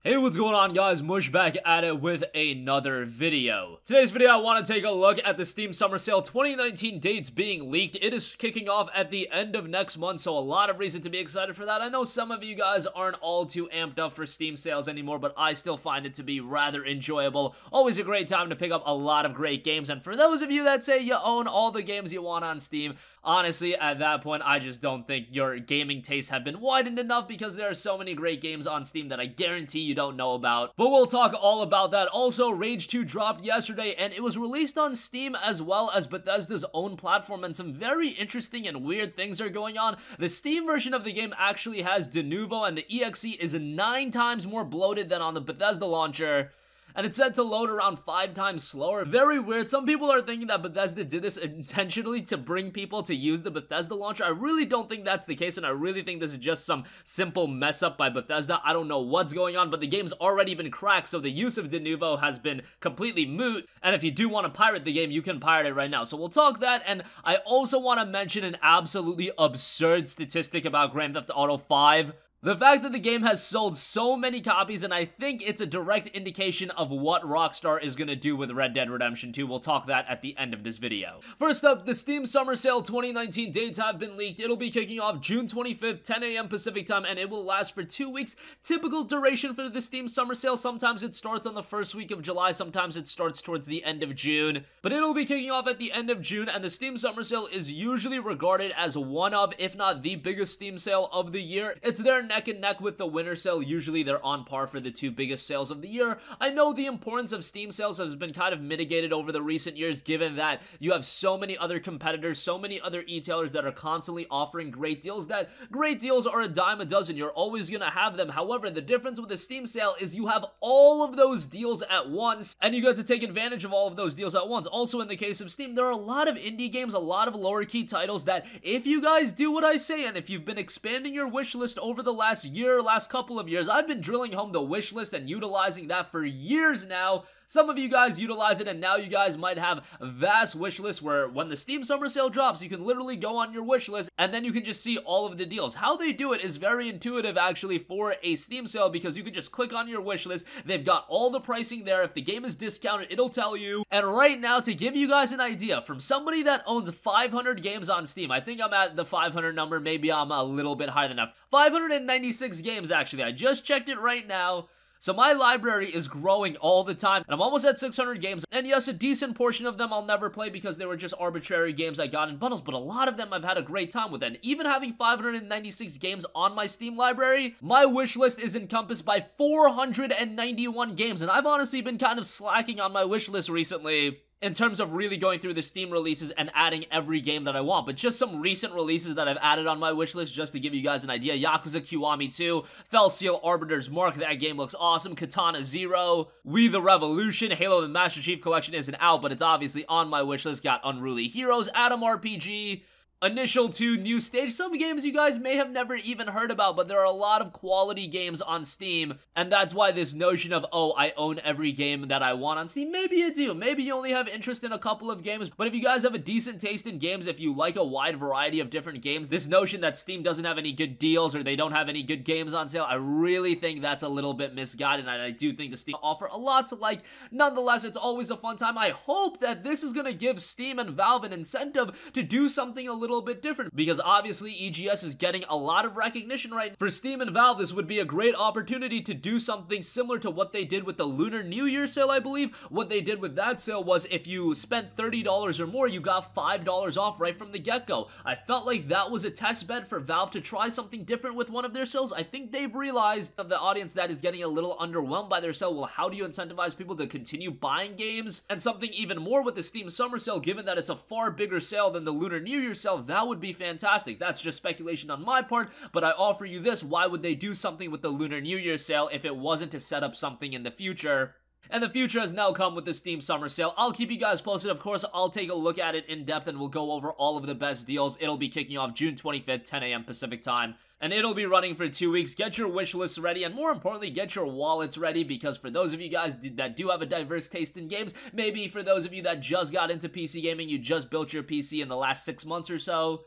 Hey, what's going on, guys? Mush back at it with another video. Today's video, I want to take a look at the Steam Summer Sale 2019 dates being leaked. It is kicking off at the end of next month, so a lot of reason to be excited for that. I know some of you guys aren't all too amped up for Steam sales anymore, but I still find it to be rather enjoyable. Always a great time to pick up a lot of great games, and for those of you that say you own all the games you want on Steam, honestly, at that point, I just don't think your gaming tastes have been widened enough because there are so many great games on Steam that I guarantee you don't know about. But we'll talk all about that. Also, Rage 2 dropped yesterday, and it was released on Steam as well as Bethesda's own platform, and some very interesting and weird things are going on. The Steam version of the game actually has Denuvo, and the EXE is 9 times more bloated than on the Bethesda launcher. And it's said to load around 5 times slower. Very weird. Some people are thinking that Bethesda did this intentionally to bring people to use the Bethesda launcher. I really don't think that's the case, and I really think this is just some simple mess up by Bethesda. I don't know what's going on, but the game's already been cracked, so the use of Denuvo has been completely moot. And if you do want to pirate the game, you can pirate it right now. So we'll talk that, and I also want to mention an absolutely absurd statistic about Grand Theft Auto 5. The fact that the game has sold so many copies, and I think it's a direct indication of what Rockstar is going to do with Red Dead Redemption 2. We'll talk that at the end of this video. First up, the Steam Summer Sale 2019 dates have been leaked. It'll be kicking off June 25th, 10 a.m. Pacific time, and it will last for 2 weeks. Typical duration for the Steam Summer Sale. Sometimes it starts on the first week of July, sometimes it starts towards the end of June. But it'll be kicking off at the end of June, and the Steam Summer Sale is usually regarded as one of, if not the biggest Steam sale of the year. It's their neck and neck with the winter sale. Usually they're on par for the 2 biggest sales of the year. I know the importance of Steam sales has been kind of mitigated over the recent years, given that you have so many other competitors, so many other e-tailers that are constantly offering great deals, that great deals are a dime a dozen. You're always gonna have them. However, the difference with the Steam sale is you have all of those deals at once, and you get to take advantage of all of those deals at once. Also, in the case of Steam, there are a lot of indie games, a lot of lower key titles that if you guys do what I say, and if you've been expanding your wish list over the last couple of years, I've been drilling home the wish list and utilizing that for years now. Some of you guys utilize it, and now you guys might have vast wish lists where when the Steam Summer Sale drops, you can literally go on your wish list and then you can just see all of the deals. How they do it is very intuitive actually for a Steam sale, because you can just click on your wish list. They've got all the pricing there. If the game is discounted, it'll tell you. And right now, to give you guys an idea, from somebody that owns 500 games on Steam, I think I'm at the 500 number, maybe I'm a little bit higher than that. 596 games actually. I just checked it right now. So my library is growing all the time, and I'm almost at 600 games, and yes, a decent portion of them I'll never play because they were just arbitrary games I got in bundles, but a lot of them I've had a great time with, and even having 596 games on my Steam library, my wish list is encompassed by 491 games, and I've honestly been kind of slacking on my wish list recently in terms of really going through the Steam releases and adding every game that I want. But just some recent releases that I've added on my wishlist just to give you guys an idea. Yakuza Kiwami 2, Felseal Arbiter's Mark, that game looks awesome. Katana Zero, We the Revolution, Halo the Master Chief Collection isn't out, but it's obviously on my wishlist. Got Unruly Heroes, Atom RPG, Initial 2, New Stage, some games you guys may have never even heard about, but there are a lot of quality games on Steam, and that's why this notion of, oh, I own every game that I want on Steam, maybe you do, maybe you only have interest in a couple of games, but if you guys have a decent taste in games, if you like a wide variety of different games, this notion that Steam doesn't have any good deals or they don't have any good games on sale, I really think that's a little bit misguided, and I do think the Steam offer a lot to like. Nonetheless, it's always a fun time. I hope that this is going to give Steam and Valve an incentive to do something a little bit different, because obviously EGS is getting a lot of recognition right now. For Steam and Valve, this would be a great opportunity to do something similar to what they did with the Lunar New Year sale, I believe. What they did with that sale was if you spent $30 or more, you got $5 off right from the get-go. I felt like that was a test bed for Valve to try something different with one of their sales. I think they've realized of the audience that is getting a little underwhelmed by their sale. Well, how do you incentivize people to continue buying games? And something even more with the Steam Summer Sale, given that it's a far bigger sale than the Lunar New Year sale, that would be fantastic. That's just speculation on my part, but I offer you this. Why would they do something with the Lunar New Year sale if it wasn't to set up something in the future? And the future has now come with the Steam Summer Sale. I'll keep you guys posted. Of course, I'll take a look at it in depth and we'll go over all of the best deals. It'll be kicking off June 25th, 10 a.m. Pacific time. And it'll be running for 2 weeks. Get your wish lists ready, and more importantly, get your wallets ready, because for those of you guys that do have a diverse taste in games, maybe for those of you that just got into PC gaming, you just built your PC in the last 6 months or so,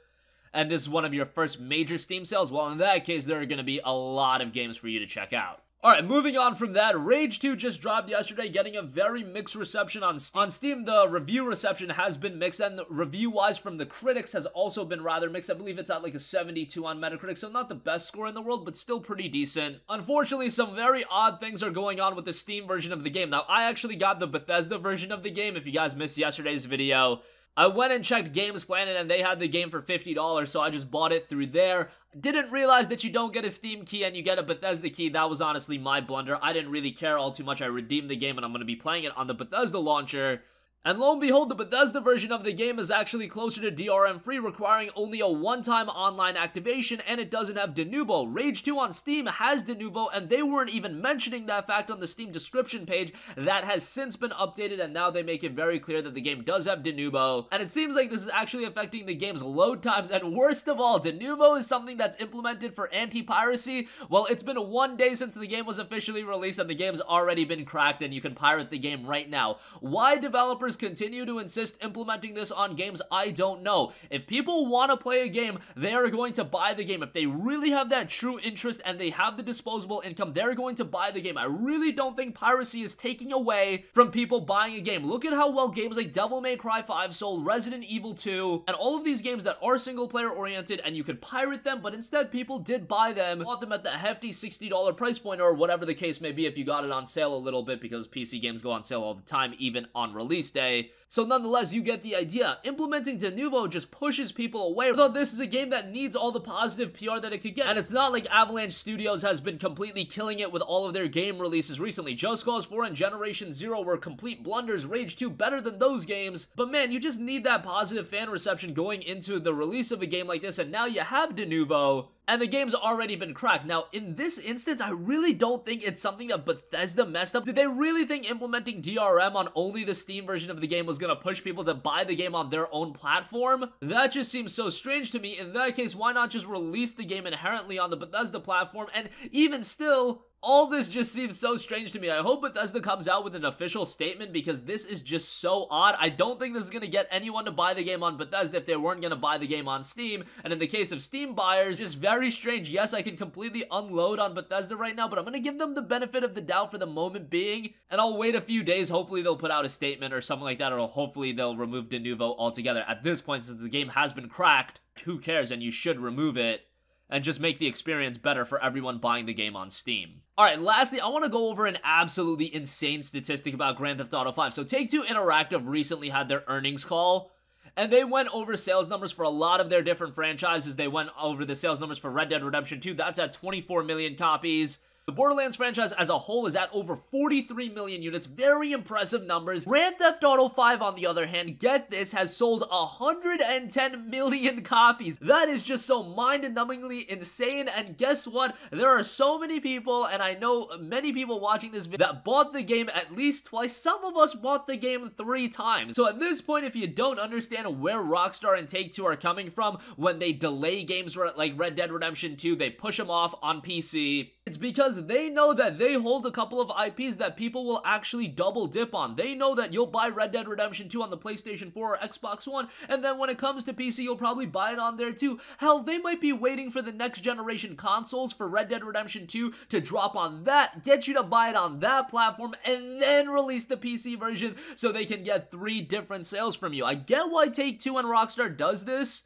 and this is one of your first major Steam sales, well, in that case, there are going to be a lot of games for you to check out. Alright, moving on from that, Rage 2 just dropped yesterday, getting a very mixed reception on Steam. On Steam, the review reception has been mixed, and review-wise from the critics has also been rather mixed. I believe it's at like a 72 on Metacritic, so not the best score in the world, but still pretty decent. Unfortunately, some very odd things are going on with the Steam version of the game. Now, I actually got the Bethesda version of the game. If you guys missed yesterday's video, I went and checked Games Planet and they had the game for $50, so I just bought it through there. Didn't realize that you don't get a Steam key and you get a Bethesda key. That was honestly my blunder. I didn't really care all too much. I redeemed the game and I'm going to be playing it on the Bethesda launcher. And lo and behold, the Bethesda version of the game is actually closer to DRM free, requiring only a one-time online activation, and it doesn't have Denuvo. Rage 2 on Steam has Denuvo, and they weren't even mentioning that fact on the Steam description page. That has since been updated, and now they make it very clear that the game does have Denuvo. And it seems like this is actually affecting the game's load times, and worst of all, Denuvo is something that's implemented for anti-piracy. Well, it's been 1 day since the game was officially released, and the game's already been cracked, and you can pirate the game right now. Why developers continue to insist implementing this on games, I don't know. If people want to play a game, they are going to buy the game. If they really have that true interest and they have the disposable income, they're going to buy the game. I really don't think piracy is taking away from people buying a game. Look at how well games like Devil May Cry 5 sold, Resident Evil 2, and all of these games that are single player oriented, and you could pirate them, but instead people did buy them, bought them at the hefty $60 price point, or whatever the case may be if you got it on sale a little bit, because PC games go on sale all the time, even on release day. So nonetheless, you get the idea. Implementing Denuvo just pushes people away, though this is a game that needs all the positive PR that it could get. And it's not like Avalanche Studios has been completely killing it with all of their game releases recently. Just Cause 4 and Generation Zero were complete blunders. Rage 2 better than those games. But man, you just need that positive fan reception going into the release of a game like this, and now you have Denuvo. And the game's already been cracked. Now, in this instance, I really don't think it's something that Bethesda messed up. Did they really think implementing DRM on only the Steam version of the game was gonna push people to buy the game on their own platform? That just seems so strange to me. In that case, why not just release the game inherently on the Bethesda platform? And even still, all this just seems so strange to me. I hope Bethesda comes out with an official statement, because this is just so odd. I don't think this is going to get anyone to buy the game on Bethesda if they weren't going to buy the game on Steam. And in the case of Steam buyers, just very strange. Yes, I can completely unload on Bethesda right now, but I'm going to give them the benefit of the doubt for the moment being. And I'll wait a few days. Hopefully they'll put out a statement or something like that, or hopefully they'll remove Denuvo altogether. At this point, since the game has been cracked, who cares? And you should remove it and just make the experience better for everyone buying the game on Steam. Alright, lastly, I want to go over an absolutely insane statistic about Grand Theft Auto 5. So Take-Two Interactive recently had their earnings call, and they went over sales numbers for a lot of their different franchises. They went over the sales numbers for Red Dead Redemption 2. That's at 24 million copies. The Borderlands franchise as a whole is at over 43 million units. Very impressive numbers. Grand Theft Auto 5, on the other hand, get this, has sold 110 million copies. That is just so mind-numbingly insane. And guess what? There are so many people, and I know many people watching this video, that bought the game at least twice. Some of us bought the game 3 times. So at this point, if you don't understand where Rockstar and Take-Two are coming from when they delay games like Red Dead Redemption 2, they push them off on PC, it's because they know that they hold a couple of IPs that people will actually double dip on. They know that you'll buy Red Dead Redemption 2 on the PlayStation 4 or Xbox One, and then when it comes to PC, you'll probably buy it on there too. Hell, they might be waiting for the next generation consoles for Red Dead Redemption 2 to drop on that, get you to buy it on that platform, and then release the PC version so they can get 3 different sales from you. I get why Take-Two and Rockstar does this.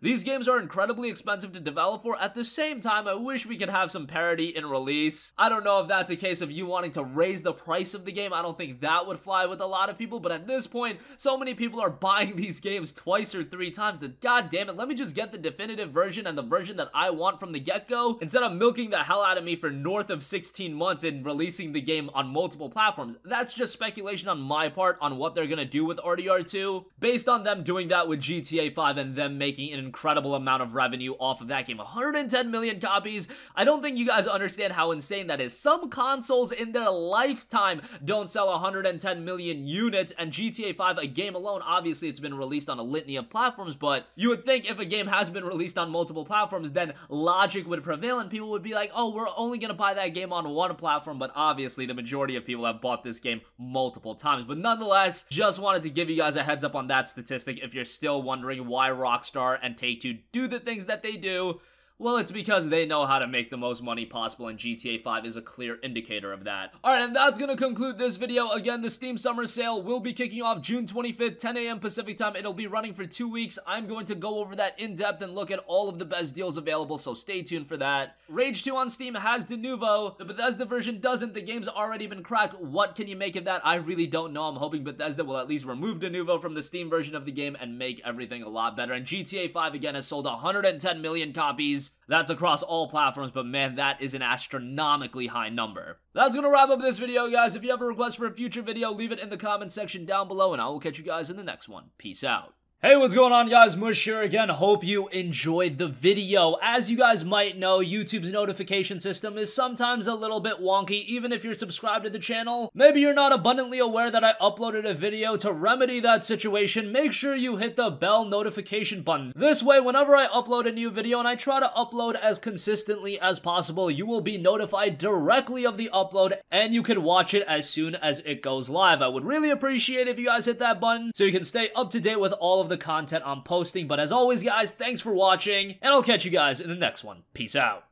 These games are incredibly expensive to develop for. At the same time, I wish we could have some parity in release. I don't know if that's a case of you wanting to raise the price of the game. I don't think that would fly with a lot of people, but at this point, so many people are buying these games twice or 3 times that, god damn it, let me just get the definitive version and the version that I want from the get-go, instead of milking the hell out of me for north of 16 months and releasing the game on multiple platforms. That's just speculation on my part on what they're gonna do with RDR2, based on them doing that with GTA 5 and them making an incredible amount of revenue off of that game. 110 million copies. I don't think you guys understand how insane that is. Some consoles in their lifetime don't sell 110 million units, and GTA 5, a game alone, obviously it's been released on a litany of platforms, but you would think if a game has been released on multiple platforms, then logic would prevail and people would be like, oh, we're only gonna buy that game on one platform, but obviously the majority of people have bought this game multiple times. But nonetheless, just wanted to give you guys a heads up on that statistic if you're still wondering why Rockstar and Take-Two do the things that they do. Well, it's because they know how to make the most money possible, and GTA 5 is a clear indicator of that. Alright, and that's gonna conclude this video. Again, the Steam Summer Sale will be kicking off June 25th, 10 a.m. Pacific time. It'll be running for 2 weeks. I'm going to go over that in depth and look at all of the best deals available, so stay tuned for that. Rage 2 on Steam has Denuvo. The Bethesda version doesn't. The game's already been cracked. What can you make of that? I really don't know. I'm hoping Bethesda will at least remove Denuvo from the Steam version of the game and make everything a lot better. And GTA 5 again has sold 110 million copies. That's across all platforms, but man, that is an astronomically high number. That's gonna wrap up this video, guys. If you have a request for a future video, leave it in the comment section down below, and I will catch you guys in the next one. Peace out. Hey, what's going on, guys? Mush here again. Hope you enjoyed the video. As you guys might know, YouTube's notification system is sometimes a little bit wonky, even if you're subscribed to the channel. Maybe you're not abundantly aware that I uploaded a video. To remedy that situation, make sure you hit the bell notification button. This way, whenever I upload a new video, and I try to upload as consistently as possible, you will be notified directly of the upload, and you can watch it as soon as it goes live. I would really appreciate it if you guys hit that button so you can stay up to date with all of the content I'm posting. But as always, guys, thanks for watching, and I'll catch you guys in the next one. Peace out.